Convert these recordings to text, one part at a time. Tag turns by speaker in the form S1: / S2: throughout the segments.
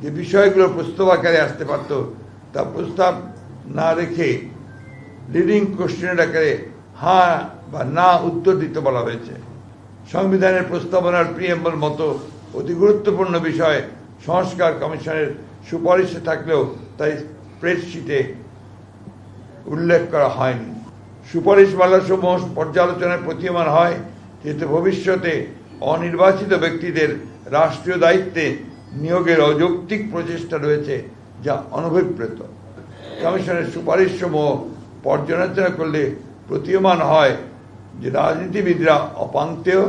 S1: যে বিষয়গুলো প্রস্তাব আকারে আসতে পারত তা প্রস্তাব না রেখে লিডিং কোশ্চেনের আকারে হ্যাঁ বা না উত্তর দিতে বলা হয়েছে। সংবিধানের প্রস্তাবনার প্রিএম্বল মতো অতি গুরুত্বপূর্ণ বিষয় সংস্কার কমিশনের সুপারিশে থাকলেও তাই স্প্রেডশিটে উল্লেখ করা হয়নি। সুপারিশমালাসমূহ পর্যালোচনায় প্রতীয়মান হয় যেহেতু ভবিষ্যতে অনির্বাচিত ব্যক্তিদের রাষ্ট্রীয় দায়িত্বে নিয়োগের অযৌক্তিক প্রচেষ্টা রয়েছে, যা অনভিপ্রেত। কমিশনের সুপারিশসমূহ পর্যালোচনা করলে প্রতীয়মান হয় যে রাজনীতিবিদরা অপাঙ্ক্তেয়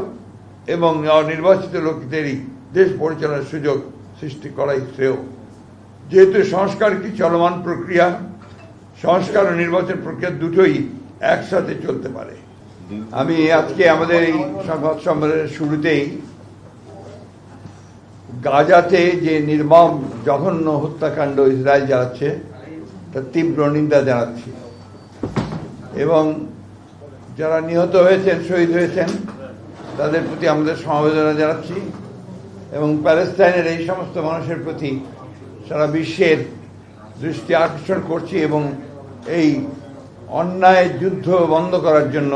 S1: এবং অনির্বাচিত লোকদেরই দেশ পরিচালনার সুযোগ সৃষ্টি করাই শ্রেয়। যেহেতু সংস্কার একটি চলমান প্রক্রিয়া, সংস্কার ও নির্বাচন প্রক্রিয়া দুটোই একসাথে চলতে পারে। আমি আজকে আমাদের এই সংবাদ সম্মেলনের শুরুতেই গাজাতে যে নির্মম জঘন্য হত্যাকাণ্ড ইসরায়েল চালাচ্ছে তার তীব্র নিন্দা জানাচ্ছি এবং যারা নিহত হয়েছেন, শহীদ হয়েছেন, তাদের প্রতি আমাদের সমবেদনা জানাচ্ছি এবং প্যালেস্টাইনের এই সমস্ত মানুষের প্রতি সারা বিশ্বের দৃষ্টি আকর্ষণ করছি এবং এই অন্যায় যুদ্ধ বন্ধ করার জন্য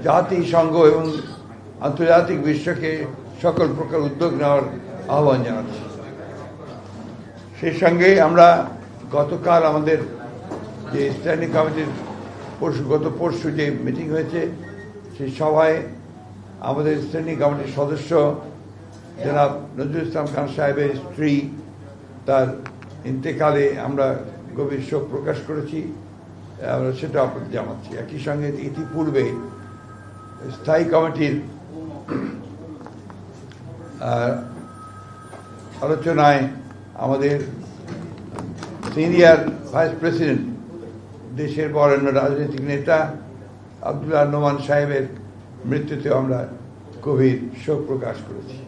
S1: জাতিসংঘ এবং আন্তর্জাতিক বিশ্বকে সকল প্রকার উদ্যোগ নেওয়ার আহ্বান জানাচ্ছি। সেই সঙ্গে আমরা গতকাল আমাদের যে স্ট্যান্ডিং কমিটির গত পরশু যে মিটিং হয়েছে সেই সভায় আমাদের স্ট্যান্ডিং কমিটির সদস্য জনাব নজরুল ইসলাম খান সাহেবের স্ত্রী তার ইন্তেকালে আমরা গভীর শোক প্রকাশ করেছি, আমরা সেটা আপনাদের জানাচ্ছি। একই সঙ্গে ইতিপূর্বে স্থায়ী কমিটির আলোচনায় আমাদের সিনিয়র ভাইস প্রেসিডেন্ট, দেশের বরেণ্য রাজনৈতিক নেতা আব্দুল্লাহ নোমান সাহেবের মৃত্যুতে আমরা গভীর শোক প্রকাশ করেছি।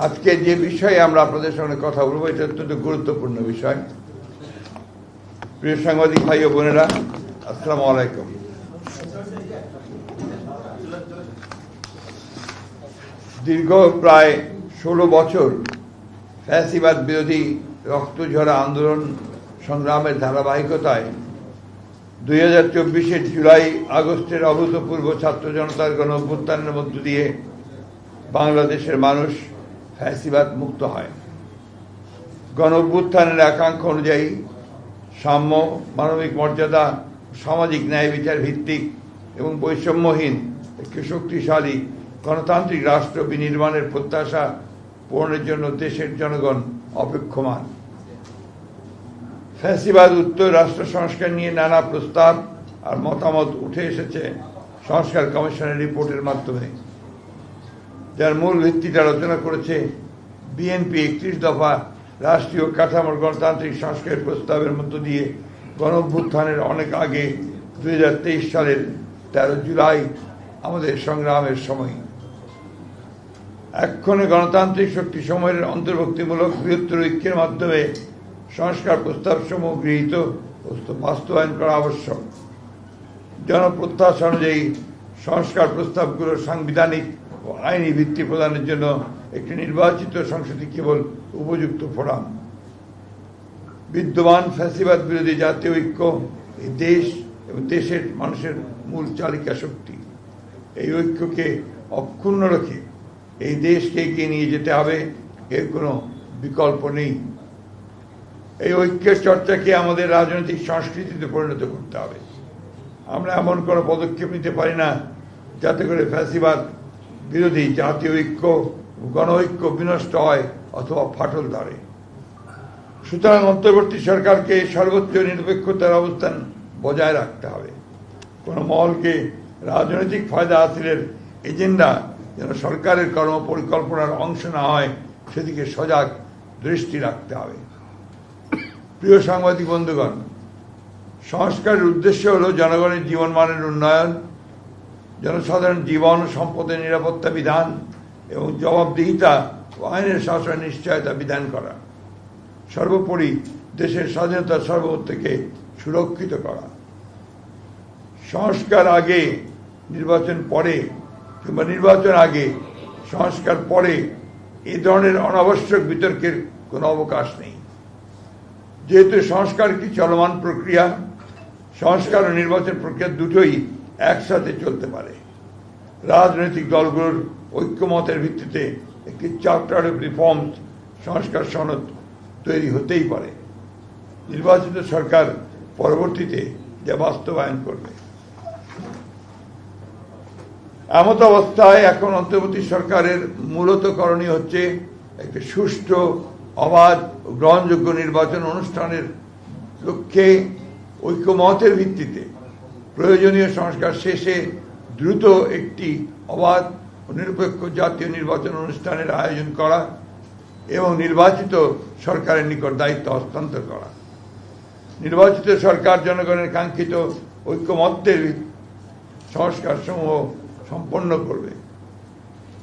S1: আজকে যে বিষয়ে আমরা আপনাদের সঙ্গে কথা বলবো এটা অত্যন্ত গুরুত্বপূর্ণ বিষয়। প্রিয় সাংবাদিক ভাই ও বোনেরা, আসসালামু আলাইকুম। দীর্ঘ প্রায় 16 বছর ফ্যাসিবাদ বিরোধী রক্তঝরা আন্দোলন সংগ্রামের ধারাবাহিকতায় 2024 জুলাই আগস্টের অভূতপূর্ব ছাত্র জনতার গণ অভ্যুত্থানের মধ্য দিয়ে বাংলাদেশের মানুষ ফ্যাসিবাদ মুক্ত হয়। গণ অভ্যুত্থানের আকাঙ্ক্ষা অনুযায়ী সাম্য, মানবিক মর্যাদা, সামাজিক ন্যায় বিচার ভিত্তিক এবং বৈষম্যহীন একটি শক্তিশালী গণতান্ত্রিক রাষ্ট্র বিনির্মাণের প্রত্যাশা পূরণের জন্য দেশের জনগণ অপেক্ষমান। ফ্যাসিবাদ উত্তর রাষ্ট্র সংস্কার নিয়ে নানা প্রস্তাব আর মতামত উঠে এসেছে সংস্কার কমিশনের রিপোর্টের মাধ্যমে, যার মূল ভিত্তিতে আলোচনা করেছে বিএনপি 31 দফা রাষ্ট্রীয় কাঠামোর গণতান্ত্রিক সংস্কারের প্রস্তাবের মধ্য দিয়ে গণ অভ্যুত্থানের অনেক আগে 2023 সালের 13 জুলাই আমাদের সংগ্রামের সময়। এক্ষণে গণতান্ত্রিক শক্তি সময়ের অন্তর্ভুক্তিমূলক বৃহত্তর ঐক্যের মাধ্যমে সংস্কার প্রস্তাবসমূহ গৃহীত বাস্তবায়ন করা আবশ্যক। জনপ্রত্যাশা অনুযায়ী সংস্কার প্রস্তাবগুলোর সাংবিধানিক ও আইনি ভিত্তি প্রদানের জন্য একটি নির্বাচিত সংসদই কেবল উপযুক্ত ফোরাম। বিদ্যমান ফ্যাসিবাদ বিরোধী জাতীয় ঐক্য এই দেশ এবং দেশের মানুষের মূল চালিকা শক্তি। এই ঐক্যকে অক্ষুণ্ণ রেখে এই দেশকে এগিয়ে নিয়ে যেতে হবে, এর কোনো বিকল্প নেই। এই ঐক্যের চর্চাকে আমাদের রাজনৈতিক সংস্কৃতিতে পরিণত করতে হবে। আমরা এমন কোনো পদক্ষেপ নিতে পারি না যাতে করে ফ্যাসিবাদ বিরোধী জাতীয় ঐক্য, গণ ঐক্য বিনষ্ট হয় অথবা ফাটল ধরে। সুতরাং অন্তর্বর্তী সরকারকে সর্বোচ্চ নিরপেক্ষতার অবস্থান বজায় রাখতে হবে। কোনো মহলকে রাজনৈতিক ফায়দা হাসিলের এজেন্ডা যেন সরকারের কর্মপরিকল্পনার অংশ না হয় সেদিকে সজাগ দৃষ্টি রাখতে হবে। প্রিয় সাংবাদিক বন্ধুগণ, সংস্কারের উদ্দেশ্য হল জনগণের জীবনমানের উন্নয়ন, জনসাধারণ জীবন ও সম্পদের নিরাপত্তা বিধান এবং জবাবদিহিতা ও আইনের শাসনের নিশ্চয়তা বিধান করা, সর্বোপরি দেশের স্বাধীনতা সার্বভৌমত্বকে সুরক্ষিত করা। সংস্কার আগে নির্বাচন পরে কিংবা নির্বাচন আগে সংস্কার পরে এই ধরনের অনাবশ্যক বিতর্কের কোনো অবকাশ নেই। যেহেতু সংস্কার একটি চলমান প্রক্রিয়া, সংস্কার ও নির্বাচন প্রক্রিয়া দুটোই একসাথে চলতে পারে। রাজনৈতিক দলগুলোর ঐক্যমতের ভিত্তিতে একটি চার্টার অফ রিফর্মস সংস্কার সনদ তৈরি হতেই পারে। নির্বাচিত সরকার পরবর্তীতে যা বাস্তবায়ন করবে। এমত অবস্থায় এখন অন্তর্বর্তী সরকারের মূলত করণীয় হচ্ছে একটি সুষ্ঠু, অবাধ ও গ্রহণযোগ্য নির্বাচন অনুষ্ঠানের লক্ষ্যে ঐক্যমতের ভিত্তিতে প্রয়োজনীয় সংস্কার শেষে দ্রুত একটি অবাধ ও নিরপেক্ষ জাতীয় নির্বাচন অনুষ্ঠানের আয়োজন করা এবং নির্বাচিত সরকারের নিকট দায়িত্ব হস্তান্তর করা। নির্বাচিত সরকার জনগণের কাঙ্ক্ষিত ঐক্যমত্যের সংস্কার সমূহ সম্পন্ন করবে,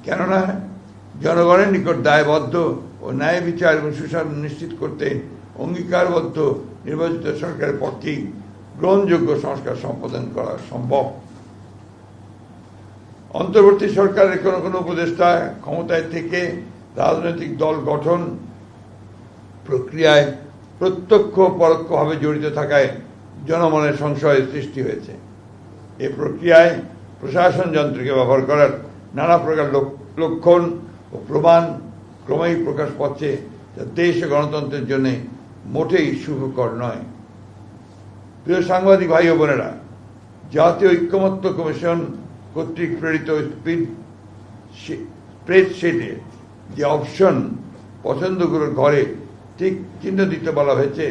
S1: কেননা জনগণের নিকট দায়বদ্ধ ও ন্যায় বিচার এবং সুশাসন নিশ্চিত করতে অঙ্গীকারবদ্ধ নির্বাচিত সরকারের পক্ষেই গ্রহণযোগ্য সংস্কার সম্পাদন করা সম্ভব। অন্তর্বর্তী সরকারের কোনো কোনো উপদেষ্টা ক্ষমতায় থেকে রাজনৈতিক দল গঠন প্রক্রিয়ায় প্রত্যক্ষ পরোক্ষভাবে জড়িত থাকায় জনমনের সংশয়ের সৃষ্টি হয়েছে। এ প্রক্রিয়ায় প্রশাসন যন্ত্রকে ব্যবহার করার নানা প্রকার লক্ষণ ও প্রমাণ ক্রমেই প্রকাশ পাচ্ছে, যা দেশ ও গণতন্ত্রের জন্য মোটেই শুভকর নয়। প্রিয় সাংবাদিক ভাই ও বোনেরা, জাতীয় ঐক্যমত্য কমিশন কর্তৃক প্রেরিত স্প্রেডশিটে যে অপশন পছন্দগুলোর ঘরে ঠিক চিহ্ন দিতে বলা হয়েছে,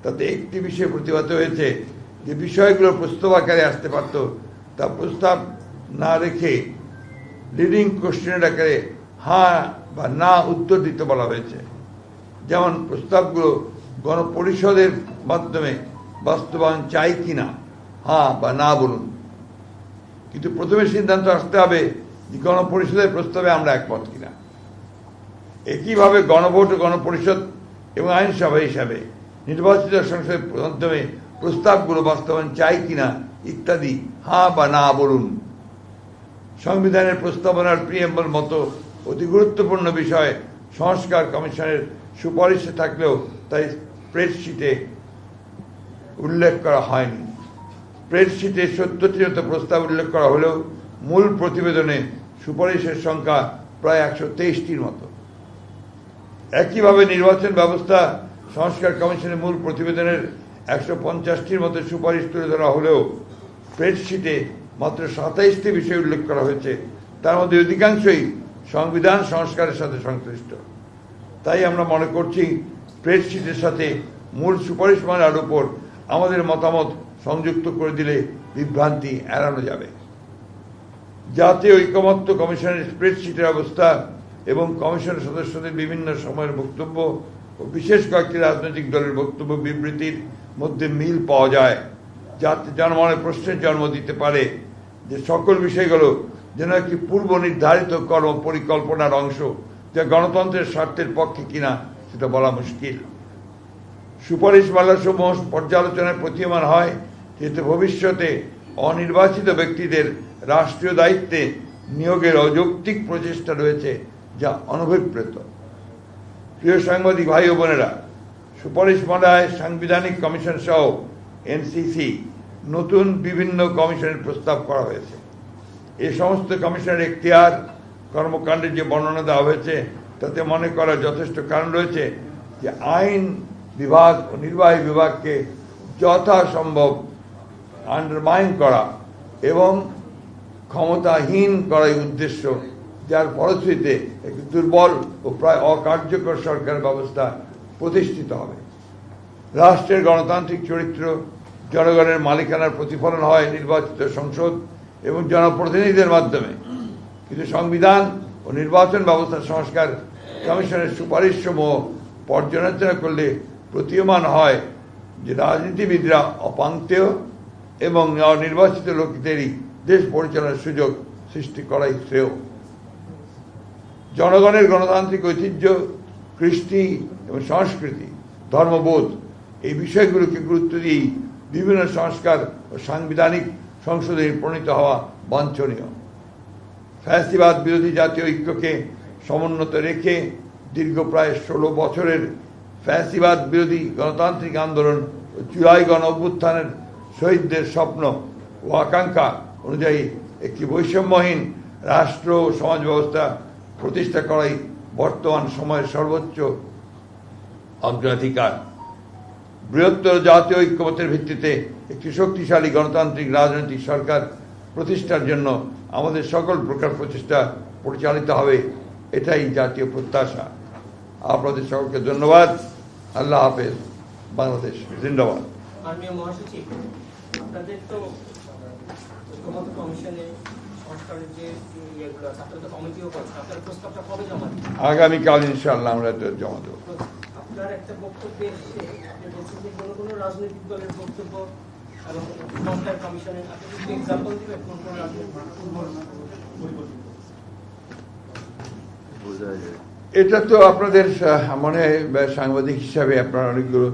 S1: তাতে একটি বিষয়ে প্রতিবাদ হয়েছে যে বিষয়গুলো প্রস্তাব আকারে আসতে পারত, তা প্রস্তাব না রেখে লিডিং কোশ্চেনের আকারে হ্যাঁ বা না উত্তর দিতে বলা হয়েছে। যেমন প্রস্তাবগুলো গণপরিষদের মাধ্যমে বাস্তবায়ন চাই কিনা হ্যাঁ বা না বলুন, কিন্তু প্রথমে সিদ্ধান্ত আসতে হবে যে গণপরিষদের প্রস্তাবে আমরা একমত কিনা। একইভাবে গণভোট ও গণপরিষদ এবং আইনসভা হিসাবে নির্বাচিত সংসদের মাধ্যমে প্রস্তাবগুলো বাস্তবায়ন চাই কিনা ইত্যাদি হ্যাঁ বা না বলুন। সংবিধানের প্রস্তাবনার প্রিএম্বল মতো অতি গুরুত্বপূর্ণ বিষয় সংস্কার কমিশনের সুপারিশে থাকলেও তাই স্প্রেডশিটে উল্লেখ করা হয়নি। স্প্রেডশিটে 70টির মতো প্রস্তাব উল্লেখ করা হলেও মূল প্রতিবেদনে সুপারিশের সংখ্যা প্রায় 123টির মতো। একইভাবে নির্বাচন ব্যবস্থা সংস্কার কমিশনের মূল প্রতিবেদনের 150টির মতো সুপারিশ তুলে ধরা হলেও স্প্রেডশিটে মাত্র 27টি বিষয় উল্লেখ করা হয়েছে, তার মধ্যে অধিকাংশই সংবিধান সংস্কারের সাথে সংশ্লিষ্ট। তাই আমরা মনে করছি স্প্রেডশিটের সাথে মূল সুপারিশমালার উপর আমাদের মতামত সংযুক্ত করে দিলে বিভ্রান্তি এড়ানো যাবে। জাতীয় ঐক্যমত্য কমিশনের স্প্রেডশিটের অবস্থা এবং কমিশনের সদস্যদের বিভিন্ন সময়ের বক্তব্য ও বিশেষ কয়েকটি রাজনৈতিক দলের বক্তব্য বিবৃতির মধ্যে মিল পাওয়া যায়, যাতে জনমনে প্রশ্নের জন্ম দিতে পারে যে সকল বিষয়গুলো যেন একটি পূর্ব নির্ধারিত কর্ম পরিকল্পনার অংশ, যা গণতন্ত্রের স্বার্থের পক্ষে কিনা সেটা বলা মুশকিল। সুপারিশমালাসমূহ পর্যালোচনায় প্রতীয়মান হয় যেহেতু ভবিষ্যতে অনির্বাচিত ব্যক্তিদের রাষ্ট্রীয় দায়িত্বে নিয়োগের অযৌক্তিক প্রচেষ্টা রয়েছে, যা অনভিপ্রেত। প্রিয় সাংবাদিক ভাই ও বোনেরা, সুপারিশমালায় সাংবিধানিক কমিশন সহ এনসিসি নতুন বিভিন্ন কমিশনের প্রস্তাব করা হয়েছে। এই সমস্ত কমিশনের এখতিয়ার কর্মকাণ্ডের যে বর্ণনা দেওয়া হয়েছে তাতে মনে করার যথেষ্ট কারণ রয়েছে যে আইন বিভাগ ও নির্বাহী বিভাগকে যথাসম্ভব আন্ডারমাইন করা এবং ক্ষমতাহীন করাই উদ্দেশ্য, যার ফলশ্রুতিতে একটি দুর্বল ও প্রায় অকার্যকর সরকার ব্যবস্থা প্রতিষ্ঠিত হবে। রাষ্ট্রের গণতান্ত্রিক চরিত্র জনগণের মালিকানার প্রতিফলন হয় নির্বাচিত সংসদ এবং জনপ্রতিনিধিদের মাধ্যমে, কিন্তু সংবিধান ও নির্বাচন ব্যবস্থা সংস্কার কমিশনের সুপারিশসমূহ পর্যালোচনা করলে প্রতীয়মান হয় যে রাজনীতিবিদরা অপাঙ্ক্তেয় এবং নির্বাচিত লোকদেরই দেশ পরিচালনার সুযোগ সৃষ্টি করাই শ্রেয়। জনগণের গণতান্ত্রিক ঐতিহ্য, কৃষ্টি এবং সংস্কৃতি, ধর্মবোধ এই বিষয়গুলোকে গুরুত্ব দিয়েই বিভিন্ন সংস্কার ও সাংবিধানিক সংশোধনী প্রণীত হওয়া বাঞ্ছনীয়। ফ্যাসিবাদ বিরোধী জাতীয় ঐক্যকে সমুন্নত রেখে দীর্ঘ প্রায় 16 বছরের ফ্যাসিবাদ বিরোধী গণতান্ত্রিক আন্দোলন ও জুলাই গণ অভ্যুত্থানের শহীদদের স্বপ্ন ও আকাঙ্ক্ষা অনুযায়ী একটি বৈষম্যহীন রাষ্ট্র ও সমাজ ব্যবস্থা প্রতিষ্ঠা করাই বর্তমান সময়ের সর্বোচ্চ অগ্রাধিকার। বৃহত্তর জাতীয় ঐক্যমতের ভিত্তিতে একটি শক্তিশালী গণতান্ত্রিক রাজনৈতিক সরকার প্রতিষ্ঠার জন্য আমাদের সকল প্রকার প্রচেষ্টা পরিচালিত হবে, এটাই জাতীয় প্রত্যাশা। আপনাদের সকলকে ধন্যবাদ। আল্লাহ হাফেজ। বাংলাদেশ জিন্দাবাদ।
S2: মাননীয় মহাসচিব, আপনাদের তো ঐক্যমত্য কমিশনে সংস্কারের যে ইয়েগুলো আছে, আপনারা তো কমিটিও করছেন, আপনার প্রস্তাবটা কবে জমা দিবেন?
S1: আগামীকাল ইনশাআল্লাহ আমরা এটা জমা দেবো।
S2: আপনার একটা বক্তব্যে এসে আপনি বলছেন যে কোনো রাজনৈতিক দলের বক্তব্য এবং সংস্কার কমিশনের আপনি একটু এক্সাম্পল দিবেন কোন কোন রাজনৈতিক
S1: এটা তো আপনাদের মনে হয় সাংবাদিক হিসাবে আপনারা অনেকগুলো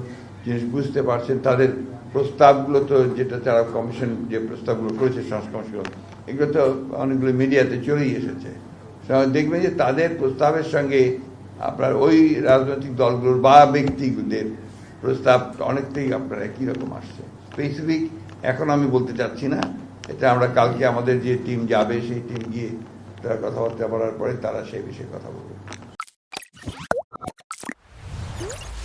S1: জিনিস বুঝতে পারছেন। তাদের প্রস্তাবগুলো তো, যেটা তারা কমিশন যে প্রস্তাবগুলো করেছে সংস্কার, এগুলো তো অনেকগুলো মিডিয়াতে চলেই এসেছে। দেখবেন যে তাদের প্রস্তাবের সঙ্গে আপনার ওই রাজনৈতিক দলগুলোর বা ব্যক্তিদের প্রস্তাব অনেকটাই আপনার একই রকম আসছে। স্পেসিফিক এখন আমি বলতে চাচ্ছি না, এটা আমরা কালকে আমাদের যে টিম যাবে সেই টিম গিয়ে তারা কথাবার্তা বলার পরে তারা সেই বিষয়ে কথা বলবে।